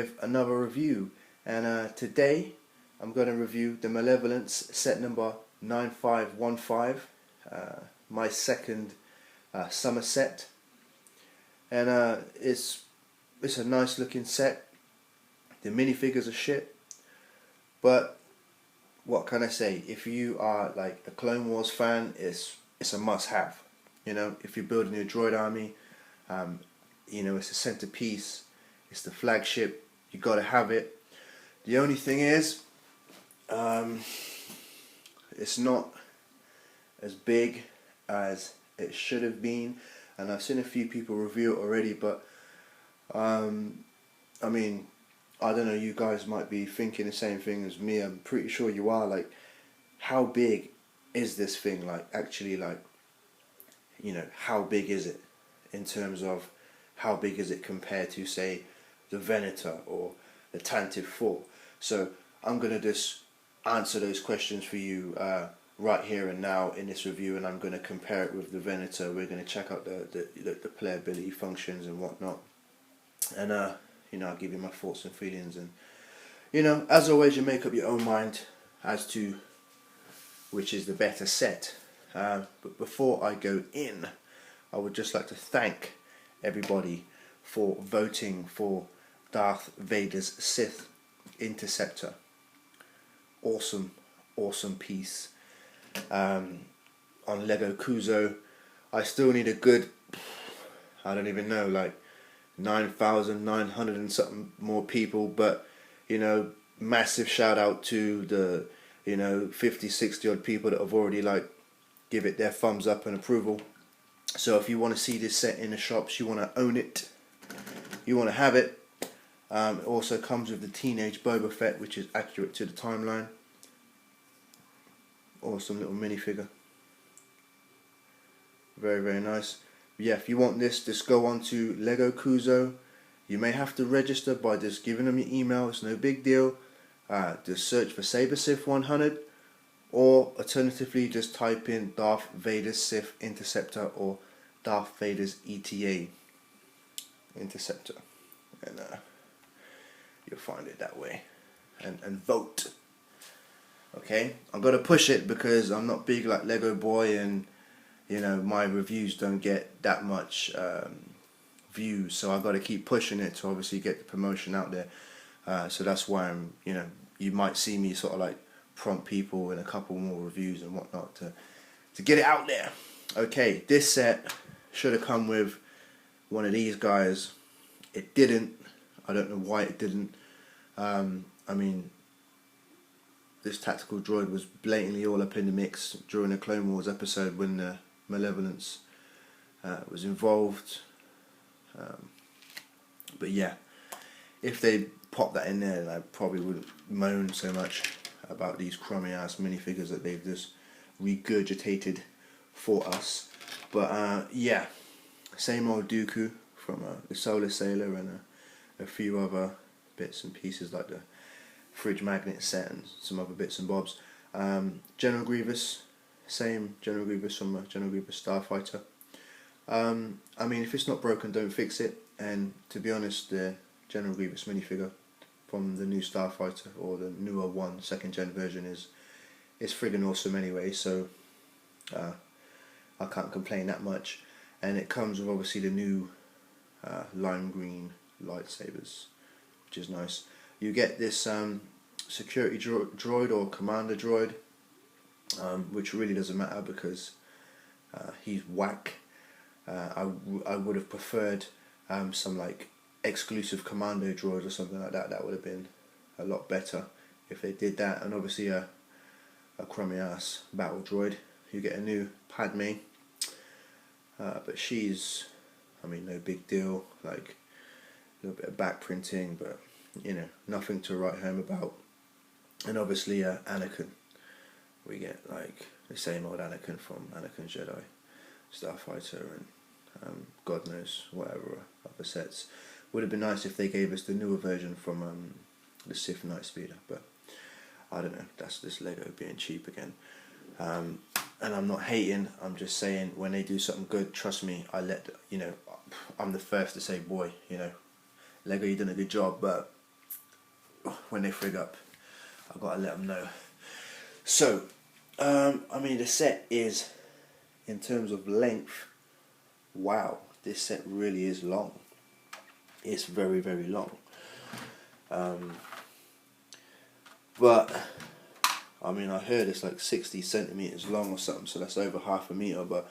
with another review, and today I'm going to review the Malevolence set number 9515, my second summer set, and it's a nice looking set. The minifigures are shit, but what can I say? If you are like a Clone Wars fan, it's a must-have. You know, if you're building your droid army, you know, it's a centerpiece. It's the flagship. You got to have it. The only thing is, it's not as big as it should have been, and I've seen a few people review it already. But I mean, I don't know. You guys might be thinking the same thing as me. I'm pretty sure you are. Like, how big is this thing? Like, actually, like, you know, how big is it in terms of how big is it compared to, say, the Venator or the Tantive 4? So I'm going to just answer those questions for you right here and now in this review, and I'm going to compare it with the Venator. We're going to check out the playability functions and whatnot, and you know, I'll give you my thoughts and feelings, and you know, as always, you make up your own mind as to which is the better set. But before I go in, I would just like to thank everybody for voting for Darth Vader's Sith Interceptor. Awesome piece. On Lego Kuso, I still need a good, I don't even know, like 9,900 and something more people, but you know, massive shout out to the, you know, 50-60 odd people that have already like give it their thumbs up and approval. So if you want to see this set in the shops, you want to own it, you want to have it. It also comes with the Teenage Boba Fett, which is accurate to the timeline. Awesome little minifigure. Very nice. But yeah, if you want this, just go on to Lego Kuso. You may have to register by just giving them your email. It's no big deal. Just search for Saber Sith 100, or alternatively just type in Darth Vader's Sith Interceptor or Darth Vader's ETA Interceptor, and you'll find it that way, and vote. Okay, I'm gonna push it because I'm not big like Lego Boy, and you know, my reviews don't get that much views, so I've got to keep pushing it to obviously get the promotion out there. So that's why I'm, you know, you might see me sort of like prompt people in a couple more reviews and whatnot to get it out there. Okay, this set should have come with one of these guys. It didn't. I don't know why it didn't. I mean, this tactical droid was blatantly all up in the mix during the Clone Wars episode when the Malevolence was involved. But yeah, if they popped that in there, then I probably wouldn't moan so much about these crummy ass minifigures that they've just regurgitated for us. But yeah, same old Dooku from the Solar Sailor, and a few other bits and pieces like the fridge magnet set and some other bits and bobs. General Grievous, same General Grievous from General Grievous Starfighter. I mean, if it's not broken, don't fix it. And to be honest, the General Grievous minifigure from the new Starfighter, or the newer one, second gen version, is friggin' awesome anyway, so I can't complain that much. And it comes with obviously the new lime green lightsabers, which is nice. You get this security droid or commander droid, which really doesn't matter because he's whack. I would have preferred some like exclusive commando droids or something like that. That would have been a lot better if they did that. And obviously a crummy ass battle droid. You get a new Padme, but she's, I mean, no big deal, like a little bit of back printing, but you know, nothing to write home about. And obviously Anakin, we get like the same old Anakin from Anakin Jedi Starfighter, and God knows whatever other sets. Would have been nice if they gave us the newer version from the Sith Nightspeeder, but I don't know, that's just Lego being cheap again. And I'm not hating, I'm just saying when they do something good, trust me, you know, I'm the first to say, boy, you know, Lego, you done a good job, but when they frig up, I've got to let them know. So, I mean, the set is, in terms of length, wow, this set really is long. It's very, very long. But I mean, I heard it's like 60 centimeters long or something, so that's over half a meter. But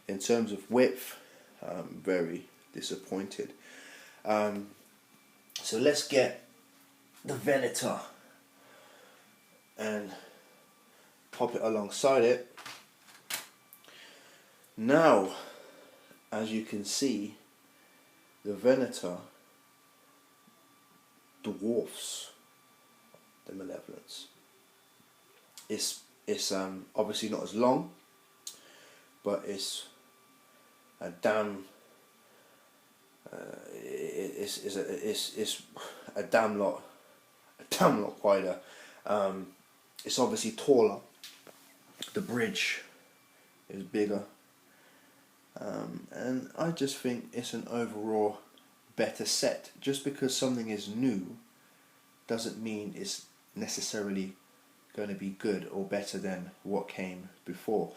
in terms of width, I'm very disappointed. So let's get the Venator and pop it alongside it. Now, as you can see, the Venator dwarfs the Malevolence. It's obviously not as long, but it's a damn it's a damn lot wider. It's obviously taller. The bridge is bigger, and I just think it's an overall better set. Just because something is new doesn't mean it's necessarily going to be good or better than what came before.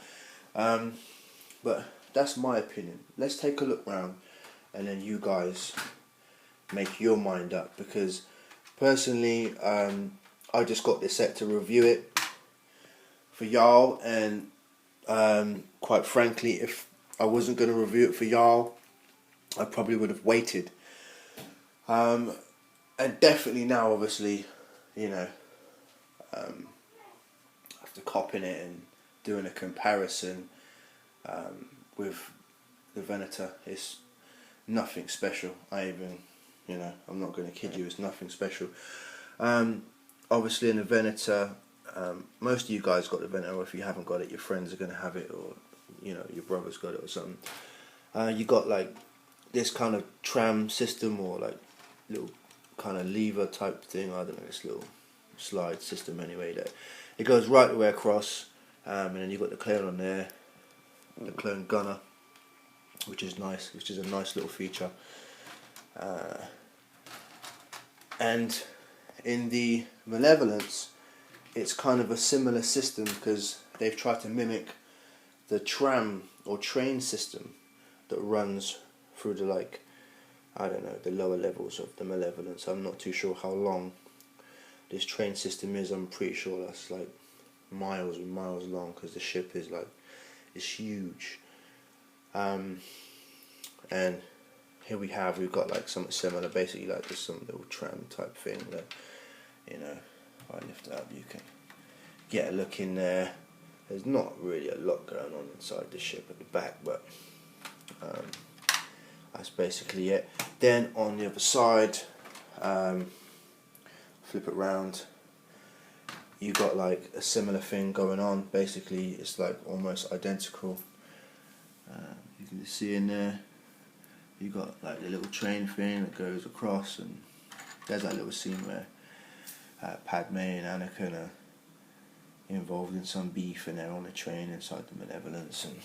But that's my opinion. Let's take a look round and then you guys make your mind up, because personally I just got this set to review it for y'all, and quite frankly, if I wasn't going to review it for y'all, I probably would have waited. And definitely now, obviously, you know, after copping it and doing a comparison with the Venator, it's nothing special. I'm not going to kid you, it's nothing special. Obviously in the Venator, most of you guys got the Venator, or if you haven't got it, your friends are going to have it, or you know, your brother's got it or something. You got like this kind of tram system, or like little kind of lever type thing, I don't know, this little slide system anyway, that it goes right the way across, and then you've got the clone on there, the clone gunner, which is nice, which is a nice little feature. And in the Malevolence, it's kind of a similar system, because they've tried to mimic the tram or train system that runs through the, like, I don't know, the lower levels of the Malevolence. I'm not too sure how long this train system is. I'm pretty sure that's like miles and miles long, because the ship is like, it's huge. And here we've got like something similar, basically like just some little tram type thing that, you know, if I lift it up you can get a look in there. There's not really a lot going on inside the ship at the back, but that's basically it. Then on the other side, flip it round, you got like a similar thing going on. Basically it's like almost identical. You can see in there you got like the little train thing that goes across, and there's that little scene where Padme and Anakin are involved in some beef and they're on a train inside the Malevolence, and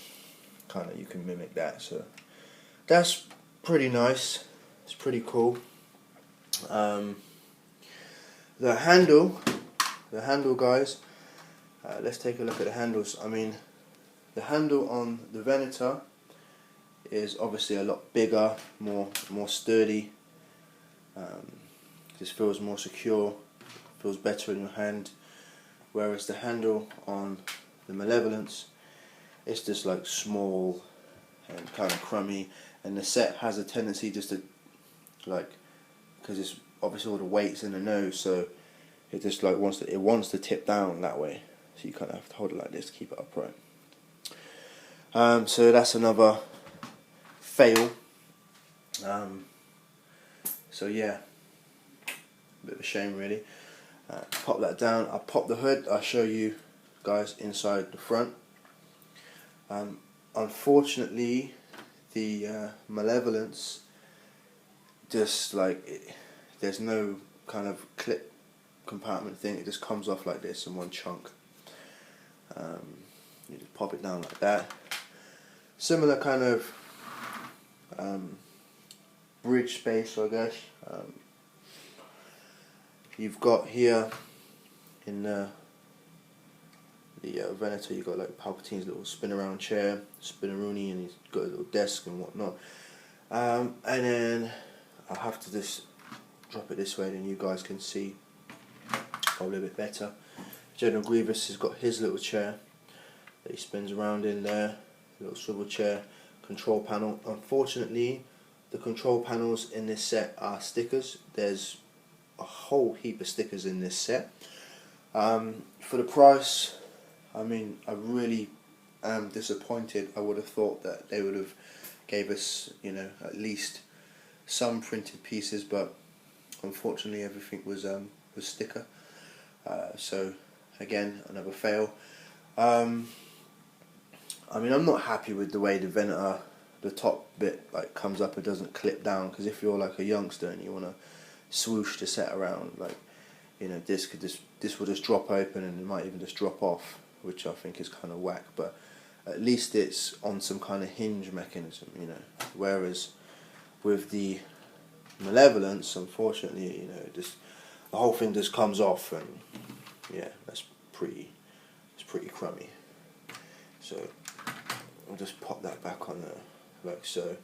kind of you can mimic that. So that's pretty nice. It's pretty cool. The handle guys, let's take a look at the handles. I mean, the handle on the Venator is obviously a lot bigger, more sturdy. This feels more secure, feels better in your hand. Whereas the handle on the Malevolence, it's just like small and kind of crummy, and the set has a tendency just to, like, because it's obviously all the weight's in the nose, so it just like wants to tip down that way. So you kind of have to hold it like this to keep it upright. So that's another fail. So yeah, a bit of a shame really. Pop that down. I'll pop the hood. I'll show you guys inside the front. Unfortunately, the Malevolence, just like there's no kind of clip compartment thing. It just comes off like this in one chunk. You just pop it down like that. Similar kind of bridge space, I guess. you've got here in the Venator, you've got like Palpatine's little spin around chair, spinneroonie, and he's got a little desk and whatnot. And then I'll have to just drop it this way, then you guys can see probably a bit better. General Grievous has got his little chair that he spins around in there, little swivel chair, control panel. Unfortunately, the control panels in this set are stickers. There's a whole heap of stickers in this set. For the price, I mean, I really am disappointed. I would have thought that they would have gave us, you know, at least some printed pieces, but unfortunately everything was sticker. So again, another fail. I mean, I'm not happy with the way the Venator, the top bit like comes up, it doesn't clip down, because if you're like a youngster and you want to swoosh the set around, like, you know, this will just drop open and it might even just drop off, which I think is kind of whack. But at least it's on some kind of hinge mechanism, you know, whereas with the Malevolence, unfortunately, you know, just the whole thing just comes off, and yeah, it's pretty crummy. So I'll just pop that back on there like so.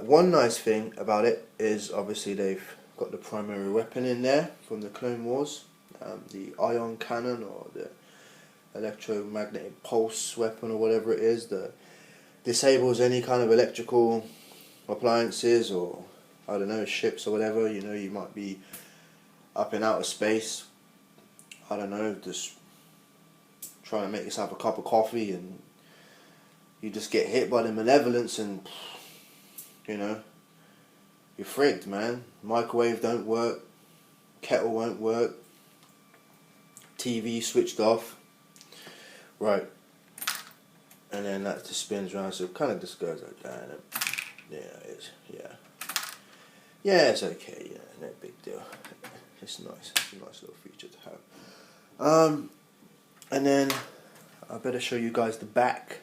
One nice thing about it is obviously they've got the primary weapon in there from the Clone Wars, the ion cannon or the electromagnetic pulse weapon or whatever it is that disables any kind of electrical appliances, or I don't know, ships or whatever. You know, you might be up in outer space, I don't know, just trying to make yourself a cup of coffee and you just get hit by the Malevolence and, you know, you're frigged, man. Microwave don't work, kettle won't work, TV switched off, right, and then that just spins around, so it kind of just goes like that, and yeah, it's okay, yeah, no big deal. It's nice, it's a nice little feature to have. And then I better show you guys the back.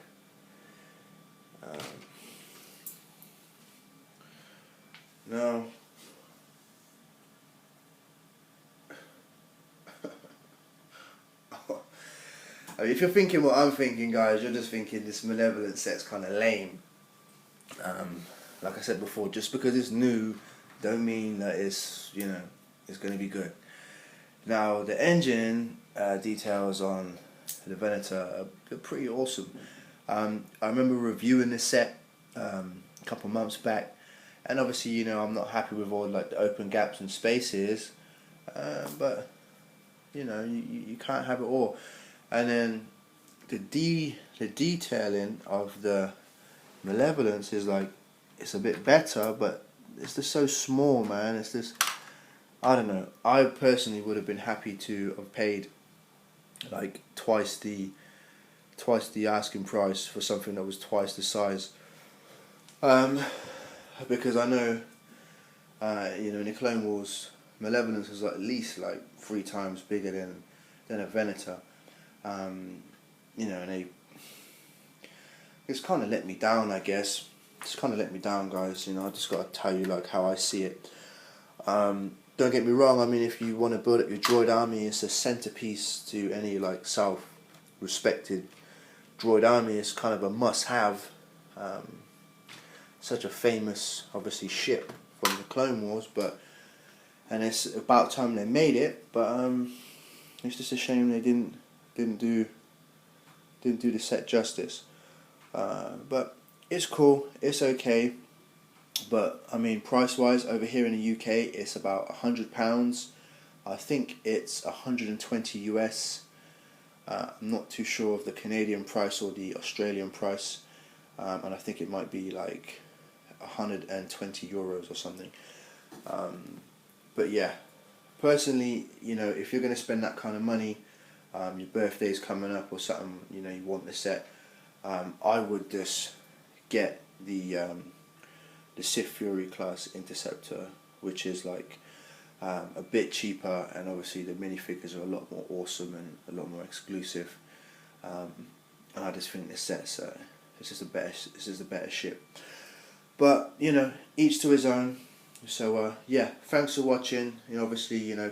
Now, I mean, if you're thinking what I'm thinking, guys, you're just thinking this Malevolence set's kind of lame. Like I said before, just because it's new, don't mean that it's, you know, it's going to be good. Now, the engine details on the Venator are pretty awesome. I remember reviewing this set a couple months back, and obviously, you know, I'm not happy with all like the open gaps and spaces, but you know, you can't have it all. And then the detailing of the Malevolence is like, it's a bit better, but it's just so small, man. It's just, I don't know. I personally would have been happy to have paid like twice the asking price for something that was twice the size. Because I know, you know, in the Clone Wars, Malevolence was at least like 3 times bigger than a Venator. You know, and it's kind of let me down, I guess. It's kind of let me down, guys. You know, I just got to tell you like how I see it. Don't get me wrong. I mean, if you want to build up your droid army, it's a centerpiece to any like self-respected droid army. It's kind of a must-have. Such a famous, obviously, ship from the Clone Wars, and it's about time they made it. But it's just a shame they didn't do the set justice. But it's cool, it's okay. But I mean, price wise, over here in the UK, it's about £100. I think it's 120 US. I'm not too sure of the Canadian price or the Australian price, and I think it might be like 120 euros or something. But yeah, personally, you know, if you're going to spend that kind of money, your birthday's coming up or something, you know, you want the set, I would just get the Sith Fury class Interceptor, which is like a bit cheaper, and obviously the minifigures are a lot more awesome and a lot more exclusive. And I just think this set's it's just a better ship. But you know, each to his own. So yeah, thanks for watching. You know, obviously, you know,